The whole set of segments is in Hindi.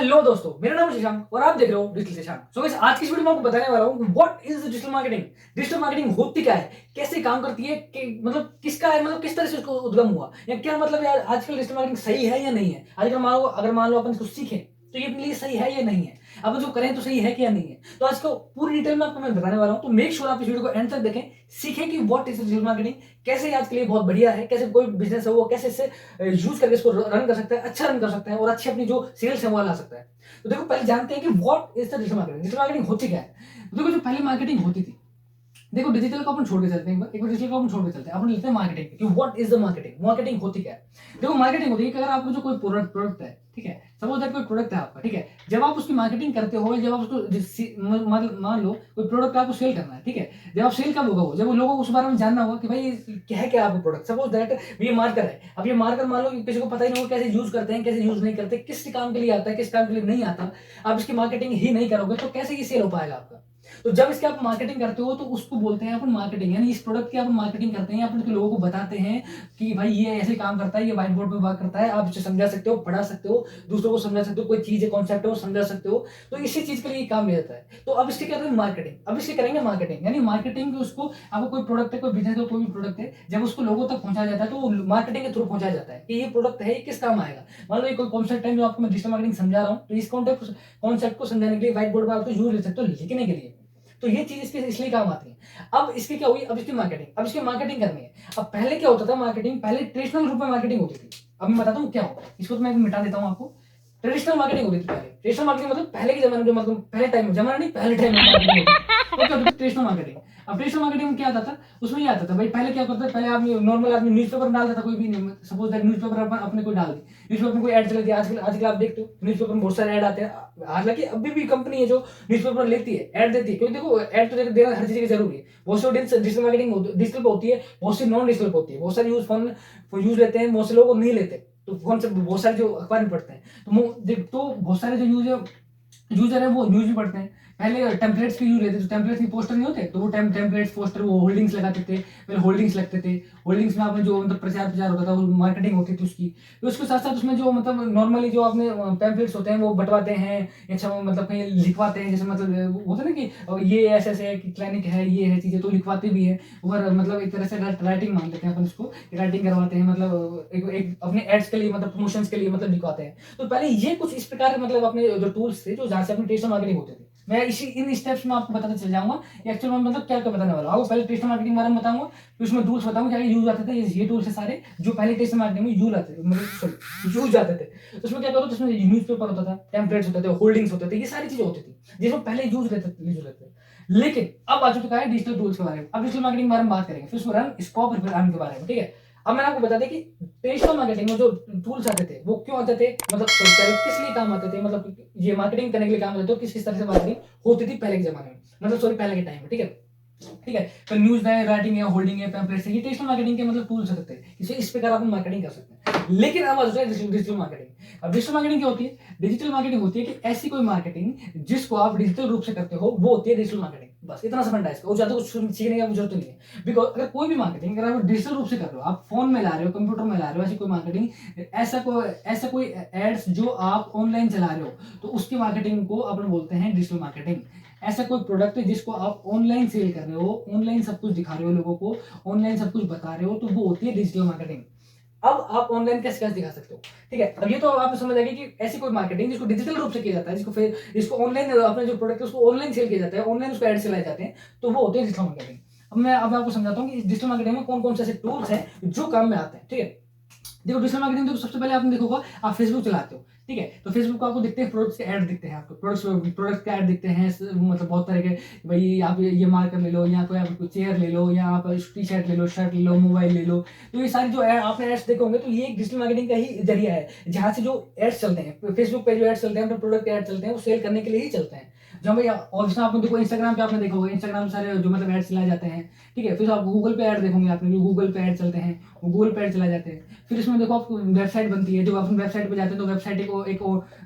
हेलो दोस्तों, मेरा नाम है शशांक और आप देख रहे हो डिजिटल शशांक। सो गाइस, आज की इस वीडियो में आपको बताने वाला हूँ what is digital marketing. Digital marketing होती क्या है, कैसे काम करती है, मतलब किसका है, मतलब किस तरह से उसको उद्गम हुआ, या क्या मतलब यार आजकल डिजिटल मार्केटिंग सही है या नहीं है। आजकल मान लो अपन इसको सीखें तो ये अपने लिए सही है या नहीं है, अब जो करें तो सही है कि या नहीं है। तो आज को पूरी डिटेल में आपको मैं बताने वाला हूँ, तो मेक श्योर आप इस वीडियो को एंड तक देखें, सीखें कि व्हाट इज डिजिटल मार्केटिंग, कैसे आज के लिए बहुत बढ़िया है, कैसे कोई बिजनेस है वो कैसे इससे यूज करके इसको रन कर सकता है, अच्छा रन कर सकता है और अच्छी अपनी जो सेल्स है वो ला सकता है। तो देखो, पहले जानते हैं कि what is the digital marketing. Digital marketing होती क्या है। तो देखो, जो पहले मार्केटिंग होती थी, देखो डिजिटल को अपन छोड़ के चलते हैं, एक बार डिजिटल को अपन छोड़ के चलते हैं, अपन लेते हैं मार्केटिंग कि what is the marketing. Marketing होती क्या है। देखो, मार्केटिंग होती है कि अगर आपको जो कोई प्रोडक्ट है, ठीक है, सपोज दैट कोई प्रोडक्ट है आपका, ठीक है, जब आप उसकी मार्केटिंग करते हो, जब आप उसको मान लो कोई प्रोडक्ट आपको सेल करना है, ठीक है, जब आप सेल कब होगा, वो जब लोगों को उस बारे में जानना होगा कि भाई क्या है, क्या आपका प्रोडक्ट। सपोज दैट ये मार्कर है, अब ये मार्कर मान लो कि किसी को पता ही नहीं होगा कैसे यूज करते हैं, कैसे यूज नहीं करते, किस काम के लिए आता है, किस काम के लिए नहीं आता। आप इसकी मार्केटिंग ही नहीं करोगे तो कैसे ये सेल हो पाएगा आपका। तो जब इसके आप मार्केटिंग करते हो तो उसको बोलते हैं अपन मार्केटिंग, यानी इस प्रोडक्ट की आप मार्केटिंग करते हैं, अपन लोगों को बताते हैं कि भाई ये ऐसे काम करता है, ये व्हाइट बोर्ड पे वर्क करता है, आप इसे समझा सकते हो, पढ़ा सकते हो, दूसरों को समझा सकते हो, कोई चीज है, कॉन्सेप्ट है वो समझा सकते हो। तो इसी चीज के लिए काम लिया जाता है। तो अब इसके कहते हैं मार्केटिंग, अब इसके करेंगे मार्केटिंग, यानी मार्केटिंग उसको, आपको कोई प्रोडक्ट है, कोई बिजनेस है, कोई भी प्रोडक्ट है, जब उसको लोगों तक पहुंचाया जाता है तो मार्केटिंग के थ्रू पहुंचाया जाता है कि ये प्रोडक्ट है, ये किस काम आएगा। मान लो ये कोई कॉन्सेप्ट है जो आपको मैं डिजिटल मार्केटिंग समझा रहा हूँ, तो इस कॉन्सेप्ट को समझाने के लिए व्हाइट बोर्ड पर आप यूज ले सकते हो लिखने के लिए। तो ये चीज इसके इसलिए काम आती है। अब इसकी क्या हुई, अब इसकी मार्केटिंग, अब इसकी मार्केटिंग करनी है। अब पहले क्या होता था मार्केटिंग, पहले ट्रेडिशनल रूप में मार्केटिंग होती थी। अब मैं बताता हूँ क्या होता है, इसको तो मैं मिटा देता हूँ आपको। ट्रेडिशनल मार्केटिंग होती थी पहले। ट्रेडिशनल मार्केटिंग मतलब पहले के जमाने में, जो मतलब पहले टाइम में, जमाना नहीं, पहले टाइम में मार्केटिंग होती थी। वो क्या होती थी, ट्रेडिशनल मार्केटिंग। अब ट्रेडिशनल मार्केटिंग में क्या आता था, उसमें ये आता था भाई, पहले क्या करता था, पहले आदमी, नॉर्मल आदमी न्यूज़पेपर डालता था, कोई भी नहीं, सपोज दैट न्यूज़पेपर अपने कोई डाल दी, न्यूज़पेपर में कोई ऐड चल गया। आजकल आजकल आप देखते हो न्यूज़पेपर में बहुत सारे ऐड आते हैं। हालांकि अभी भी कंपनी है जो न्यूज़पेपर लेती है, ऐड देती है, क्योंकि देखो ऐड तो देना हर चीज की जरूरी है। बहुत सी डिजिटल मार्केटिंग डिजिटल पे होती है, बहुत सी नॉन डिजिटल पे होती है। बहुत सारे यूज फोन यूज लेते हैं, बहुत से लोग नहीं लेते, तो फोन से बहुत सारे जो अखबार में पढ़ते हैं, तो बहुत सारे जो यूजर है वो न्यूज भी पढ़ते हैं। पहले टेम्पलेट्स की यूज लेते थे, टेम्पलेट्स की पोस्टर नहीं होते, तो वो टेम्पलेट्स पोस्टर वो होल्डिंग्स लगाते थे। फिर होल्डिंग्स लगते थे, होल्डिंग्स में आपने जो मतलब प्रचार प्रचार होता था, वो मार्केटिंग होती थी उसकी। तो उसके साथ साथ उसमें जो मतलब नॉर्मली जो आपने टेम्पलेट्स होते हैं वो बंटवाते हैं, अच्छा मतलब कहीं लिखवाते हैं, जैसे मतलब होता है ना कि ये ऐसे ऐसे है कि क्लिनिक है, ये है चीजें, तो लिखवाते भी है। और मतलब एक तरह से राइटिंग मान लेते हैं अपन इसको, राइटिंग करवाते हैं, मतलब एक अपने एड्स के लिए, मतलब प्रमोशंस के लिए मतलब लिखवाते हैं। तो पहले ये कुछ इस प्रकार मतलब अपने जो टूल्स थे, जो जहां से अपनी ट्रेडिशनल मार्केटिंग होते थे। मैं इसी इन स्टेप्स में आपको बताते चल जाऊंगा एक्चुअल में मतलब क्या क्या बताने वाला हूं। आपको पहले ट्रेडिशनल मार्केटिंग के बारे में बताऊंगा, फिर उसमें टूल्स बताऊंगा क्या यूज आते थे। ये टूल्स है सारे जो पहले ट्रेडिशनल मार्केटिंग में यूज आते थे, मतलब यूज आते थे। तो उसमें क्या करो, तो उसमें न्यूज़पेपर होता था, टेम्पलेट्स होते थे, होल्डिंग्स होते थे, ये सारी चीजें होती थी जिसमें पहले यूज लेते थे। लेकिन अब आ चुका है डिजिटल टूल्स के बारे में। अब डिजिटल मार्केटिंग के बारे में बात करेंगे, फिर उसमें रन, स्कोप और फिर अर्न के बारे में, ठीक है। अब मैंने आपको बता दें कि ट्रेडिशनल मार्केटिंग में जो टूल्स आते थे वो क्यों आते थे, मतलब किस लिए काम आते थे, मतलब ये मार्केटिंग करने के लिए काम आते थे, तो किस तरह से मार्केटिंग होती थी पहले के जमाने में, मतलब सॉरी पहले के टाइम में, ठीक है। ठीक है, तो न्यूज है, राइटिंग है, होल्डिंग है, पैम्पलेट्स है, ये ट्रेडिशनल मार्केटिंग के मतलब टूल्स सकते हैं, इसे इस प्रकार आप मार्केटिंग कर सकते हैं। लेकिन अब आ जाए डिजिटल मार्केटिंग। अब डिजिटल मार्केटिंग क्या होती है, डिजिटल मार्केटिंग होती है कि ऐसी कोई मार्केटिंग जिसको आप डिजिटल रूप से करते हो, वो होती है डिजिटल मार्केटिंग। बस इतना सा फंडा है इसका, और ज्यादा कुछ सीखने की जरूरत नहीं है। बिकॉज अगर कोई भी मार्केटिंग अगर आप डिजिटल रूप से कर रहे हो, आप फोन में ला रहे हो, कंप्यूटर में ला रहे हो, ऐसी कोई मार्केटिंग, ऐसा कोई एड्स जो आप ऑनलाइन चला रहे हो, तो उसकी मार्केटिंग को अपन बोलते हैं डिजिटल मार्केटिंग। ऐसा कोई प्रोडक्ट है जिसको आप ऑनलाइन सेल कर रहे हो, ऑनलाइन सब कुछ दिखा रहे हो लोगों को, ऑनलाइन सब कुछ बता रहे हो, तो वो होती है डिजिटल मार्केटिंग। अब आप ऑनलाइन कैसे कैसे दिखा सकते हो, ठीक है। अब ये तो आप समझ आएगी कि ऐसी कोई मार्केटिंग जिसको डिजिटल रूप से किया जाता है, जिसको ऑनलाइन अपने जो प्रोडक्ट है उसको ऑनलाइन सेल किया जाता है, ऑनलाइन उसको एड चलाए जाते हैं, तो वो होते हैं डिजिटल मार्केटिंग। अब मैं आपको समझाता हूँ कि डिजिटल मार्केटिंग में कौन कौन से ऐसे टूल्स हैं जो काम में आते हैं, ठीक है। देखो डिजिटल मार्केटिंग, देखो सबसे पहले आपने देखा होगा, आप फेसबुक चलाते हो, ठीक है, तो फेसबुक को आपको दिखते हैं प्रोडक्ट्स के ऐड दिखते हैं, आपको प्रोडक्ट के ऐड दिखते हैं, मतलब बहुत तरह के, भाई आप ये मार्कर ले लो, या कोई आप चेयर ले लो, या आप टी शर्ट ले लो, शर्ट ले लो, मोबाइल ले लो। तो ये सारी जो आपने एड्स देखे होंगे, तो ये एक डिजिटल मार्केटिंग का ही जरिया है, जहां से जो एड्स चलते हैं, फेसबुक पे जो एड्स चलते हैं, अपने प्रोडक्ट के एड चलते हैं, वो सेल करने के लिए ही चलते हैं। जो भाई, और जिसमें आपने देखो इंस्टाग्राम पे आपने देखा होगा, इंस्टाग्राम सारे जो मतलब एड्स चलाए जाते हैं, ठीक है। फिर आप गूगल पे ऐड देखोगे, आपने जो गूगल पे ऐड चलते हैं, वो गूगल पे ऐड चलाए जाते हैं। फिर इसमें देखो आपको वेबसाइट बनती है, जब आप वेबसाइट पे जाते हैं तो वेबसाइट एक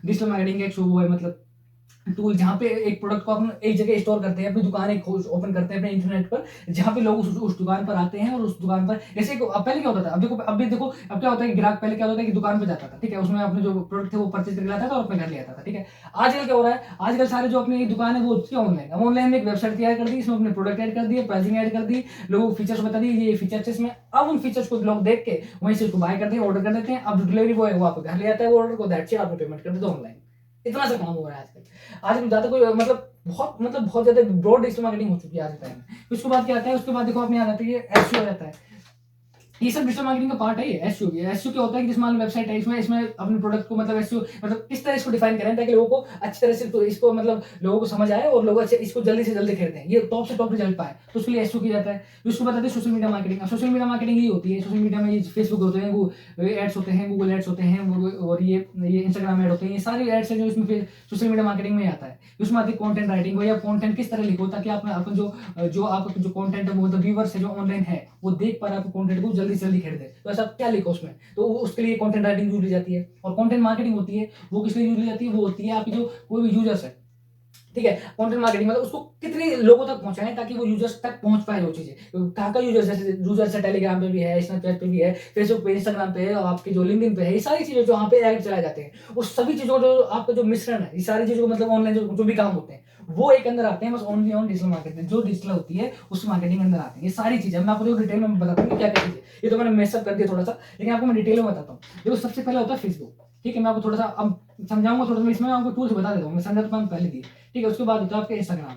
डिजिटल मार्केटिंग का एक शो है, मतलब टूल जहाँ पे एक प्रोडक्ट को अपन एक जगह स्टोर करते हैं, अपनी दुकान एक ओपन करते हैं अपने इंटरनेट पर, जहाँ पे लोग उस दुकान पर आते हैं और उस दुकान पर जैसे अब पहले क्या होता था, अब देखो अब क्या होता है कि ग्राहक पहले क्या होता है कि दुकान पे जाता था, ठीक है, उसमें अपने जो प्रोडक्ट थे वो परचेज करके लाता था और अपने घर ले आता था, ठीक है। आजकल क्या हो रहा है, आजकल सारे जो अपनी दुकान है वो क्या ऑनलाइन, अब ऑनलाइन में एक वेबसाइट तैयार कर दी, इसमें अपने प्रोडक्ट ऐड कर दिए, प्राइसिंग ऐड कर दी, लोगों को फीचर्स बता दी, ये फीचर्स इसमें, अब उन फीचर्स को लोग देख के वहीं से उसको बाय करते हैं, ऑर्डर कर देते हैं, अब जो डिलीवरी बॉय है वो आपको घर ले आता है वो ऑर्डर को, दैट्स इट, आपने पेमेंट कर देते ऑनलाइन। इतना सा काम हो रहा है आजकल। आजकल ज्यादा कोई बहुत ज्यादा ब्रॉड डिजिटल मार्केटिंग हो चुकी है आज के टाइम में। उसके बाद क्या आता है, उसके बाद देखो अपने आ जाती है एसईओ रहता है, ये सब डिजिटल मार्केटिंग का पार्ट है। ये एसईओ भी है। एसईओ क्या होता है कि जिस मान लो वेबसाइट है, इसमें अपने प्रोडक्ट को मतलब एसईओ मतलब किस तरह इसको डिफाइन करें ताकि लोगों को अच्छी तरह से, तो इसको मतलब लोगों को समझ आए और लोग अच्छे इसको जल्दी से जल्दी खरीदें, ये टॉप से टॉप रिजल्ट पाए, तो उसके लिए एसईओ किया जाता है। उसको बताते हैं सोशल मीडिया मार्केटिंग। अब सोशल मीडिया मार्केटिंग ये होती है, सोशल मीडिया में ये फेसबुक होते हैं, एड्स होते हैं, गूगल एड्स होते हैं, और ये इंस्टाग्राम एड होते हैं, ये सारे एड्स है जो इसमें सोशल मीडिया मार्केटिंग में आता है। उसमें आती है कंटेंट राइटिंग, या कंटेंट किस तरह लिखो ताकि आप अपन जो आपका जो कंटेंट है मतलब व्यूअर्स है जो ऑनलाइन है वो देख पा रहा है आपके कंटेंट को, जल्दी से जल्दी खरीदे, तो ऐसा क्या लिखो उसमें, तो उसके लिए कंटेंट राइटिंग यूज ली जाती है। और कंटेंट मार्केटिंग होती है वो किस लिए यूज ली जाती है, वो होती है आपकी जो कोई भी यूजर्स है, ठीक है, कंटेंट मार्केटिंग मतलब उसको कितने लोगों तक पहुंचाएं ताकि वो यूजर्स तक पहुंच पाए वो चीजें। कहाँ का यूजर्स है, यूजर्स है टेलीग्राम पे भी है, स्नैपचैट पे भी है, फेसबुक पे, इंस्टाग्राम पे है, और आपके जो लिंक्डइन पे है, ये सारी चीजें जो वहाँ पे ऐड चलाए जाते हैं, उस सभी चीजों जो आपका जो मिश्रण है, ये सारी चीजों को मतलब ऑनलाइन जो भी काम होते हैं वो एक अंदर आते हैं, बस ओनली ऑन डिजिटल मार्केटिंग, जो डिजिटल होती है उस मार्केटिंग के अंदर आते हैं ये सारी चीजें। मैं आपको डिटेल में बताता हूँ क्या क्या चीजें, ये तो मैंने मेसअप कर दिया थोड़ा सा, लेकिन आपको मैं डिटेल में बताता हूँ। देखो सबसे पहले होता है फेसबुक, ठीक है, मैं आपको थोड़ा सा अब समझाऊंगा, थोड़ा सा इसमें आपको टूल्स बता देता हूँ, मैं संदर्भ मैंने पहले दी, ठीक है। उसके बाद होता है आपका इंस्टाग्राम,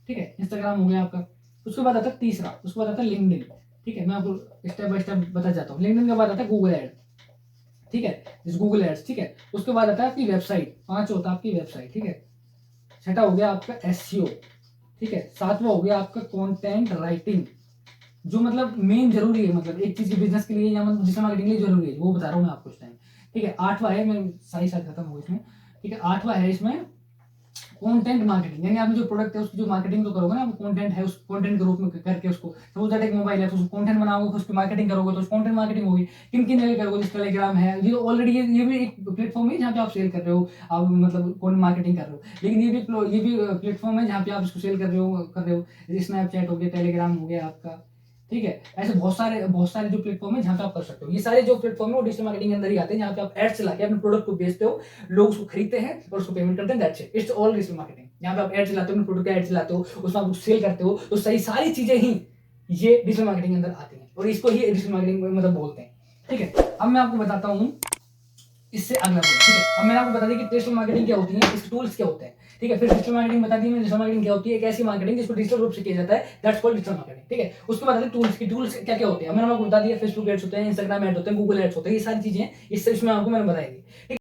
ठीक है, इंस्टाग्राम हो गया आपका। उसके बाद आता है तीसरा, उसके बाद आता है लिंक्डइन, ठीक है, मैं आपको स्टेप बाय स्टेप बता जाता हूँ। लिंक्डइन के बाद आता है गूगल एड, ठीक है, जिस गूगल एड्स, ठीक है। उसके बाद आता है आपकी वेबसाइट, पांच होता है आपकी वेबसाइट, ठीक है। छठा हो गया आपका एसईओ, ठीक है। सातवां हो गया आपका कंटेंट राइटिंग, जो मतलब मेन जरूरी है, मतलब एक चीज की बिजनेस के लिए या मतलब डिजिटल मार्केटिंग के लिए जरूरी है, वो बता रहा हूँ मैं आपको इस टाइम, ठीक है। आठवां है, मैं सारी साथ खत्म हो इसमें, ठीक है। आठवां है इसमें कंटेंट मार्केटिंग, यानी आप जो प्रोडक्ट है उसकी जो मार्केटिंग तो करोगे ना, आप कंटेंट है उस कंटेंट के रूप में करके उसको, सपोज दैट एक मोबाइल है तो उसको कंटेंट बनाओगे, उसकी मार्केटिंग करोगे तो कंटेंट मार्केटिंग होगी। किन किन जगह करोगे, जैसे टेलीग्राम है, ये ऑलरेडी ये भी एक प्लेटफॉर्म है जहाँ पे आप सेल कर रहे हो, आप मतलब कंटेंट मार्केटिंग कर रहे हो, लेकिन ये भी प्लेटफॉर्म है जहाँ पे आप इसको सेल कर रहे हो। स्नैपचैट हो गया, टेलीग्राम हो गया आपका, ठीक है। ऐसे बहुत सारे जो प्लेटफॉर्म है जहाँ पे आप कर सकते हो। ये सारे जो प्लेटफॉर्म है वो डिजिटल मार्केटिंग के अंदर ही आते हैं, जहाँ पे आप एड चला के अपने प्रोडक्ट को बेचते हो, लोग उसको खरीदते हैं और उसको पेमेंट करते हैं, that's it, it's all digital marketing. जहाँ पे आप एड चलाते हो, अपने प्रोडक्ट का एड चलाते हो, उसमें आप सेल करते हो, तो सही सारी चीजें ही ये डिजिटल मार्केटिंग के अंदर आती हैं और इसको ही डिजिटल मार्केटिंग मतलब बोलते हैं, ठीक है। अब मैं आपको बताता हूँ इससे अगला टूल, ठीक है। अब मैंने आपको बता दिया कि डिजिटल मार्केटिंग क्या होती है, इसके टूल्स क्या होते हैं, ठीक है। फिर डिजिटल मार्केटिंग बता दी मैंने, डिजिटल मार्केटिंग क्या होती है, एक ऐसी मार्केटिंग जिसको डिजिटल रूप से किया जाता है, दैट्स कॉल्ड डिजिटल मार्केटिंग, ठीक है। उसके बाद आते हैं टूल्स की, टूल्स क्या क्या होते हैं, मैंने आपको बता दिया, फेसबुक एड्स होते हैं, इंस्टाग्राम एड्स होते हैं, गूगल एड्स होते हैं, ये सारी चीजें इससे इसमें आपको मैंने बताई दी।